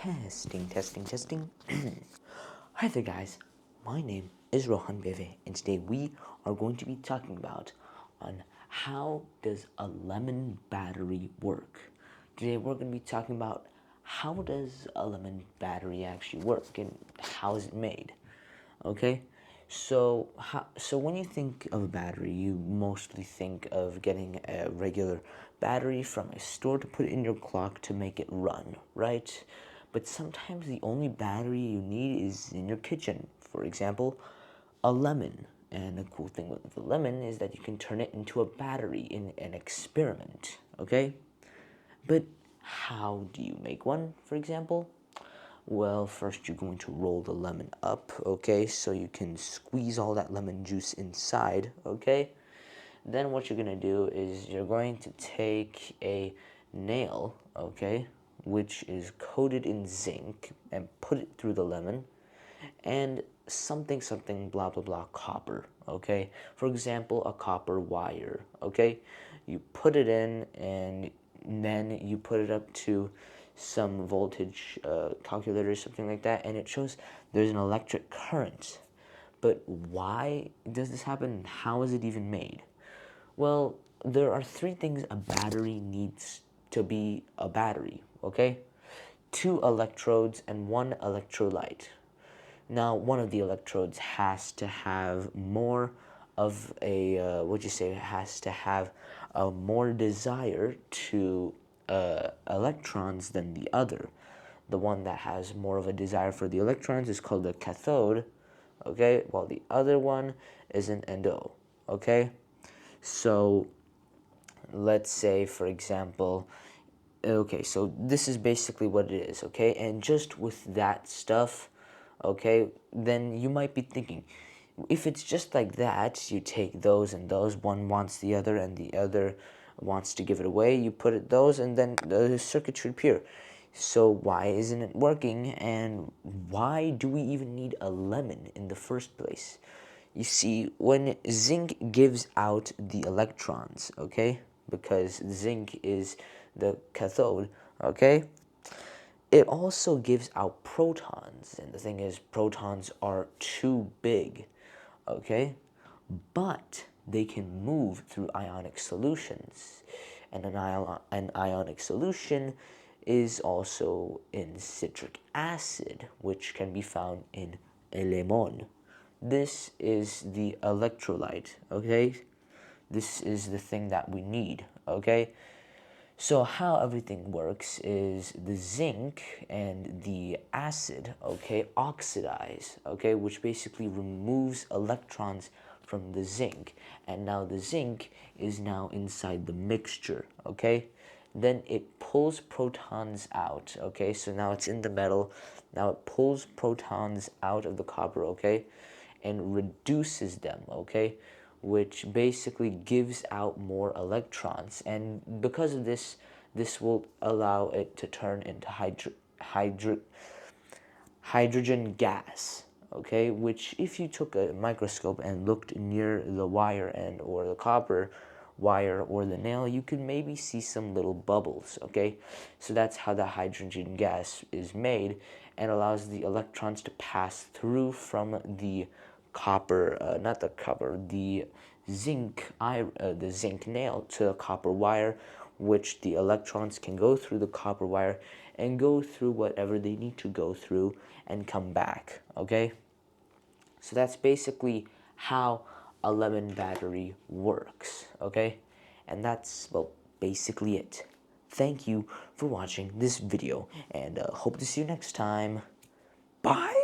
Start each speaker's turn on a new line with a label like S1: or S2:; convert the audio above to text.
S1: Testing. Hi there guys, my name is Rohan Beve and today we are going to be talking about on how does a lemon battery work. Today we're going to be talking about how does a lemon battery actually work and how is it made. Okay, so when you think of a battery, you mostly think of getting a regular battery from a store to put in your clock to make it run, right? But sometimes the only battery you need is in your kitchen. For example, a lemon. And the cool thing with the lemon is that you can turn it into a battery in an experiment, okay? But how do you make one, for example? Well, first you're going to roll the lemon up, okay, so you can squeeze all that lemon juice inside, okay? Then what you're going to do is you're going to take a nail, okay, which is coated in zinc, and put it through the lemon, and something blah blah blah copper, okay? For example, a copper wire, okay? You put it in and then you put it up to some voltage calculator or something like that, and it shows there's an electric current. But why does this happen? How is it even made? Well, there are three things a battery needs to be a battery, okay? 2 electrodes and 1 electrolyte. Now, one of the electrodes has to have more of a, has to have a more desire to electrons than the other. The one that has more of a desire for the electrons is called the cathode, okay, while the other one is an anode, okay? So, let's say, for example, okay, so this is basically what it is, okay? And just with that stuff, okay, then you might be thinking, if it's just like that, you take those and those, one wants the other and the other wants to give it away, you put it those and then the circuit should appear. So why isn't it working, and why do we even need a lemon in the first place? You see, when zinc gives out the electrons, okay, because zinc is the cathode, okay, it also gives out protons, and the thing is, protons are too big, okay, but they can move through ionic solutions, and an ionic solution is also in citric acid, which can be found in a lemon. This is the electrolyte, okay? This is the thing that we need, okay? So how everything works is the zinc and the acid, okay, oxidize, okay, which basically removes electrons from the zinc. And now the zinc is now inside the mixture, okay? Then it pulls protons out, okay? So now it's in the metal. Now it pulls protons out of the copper, okay? And reduces them, okay? Which basically gives out more electrons, and because of this, this will allow it to turn into hydrogen gas, okay, which if you took a microscope and looked near the wire end or the copper wire or the nail, you could maybe see some little bubbles, okay? So that's how the hydrogen gas is made and allows the electrons to pass through from the copper, the zinc nail to the copper wire, which the electrons can go through the copper wire and go through whatever they need to go through and come back, okay? So that's basically how a lemon battery works, okay? And that's, well, basically it. Thank you for watching this video, and hope to see you next time. Bye!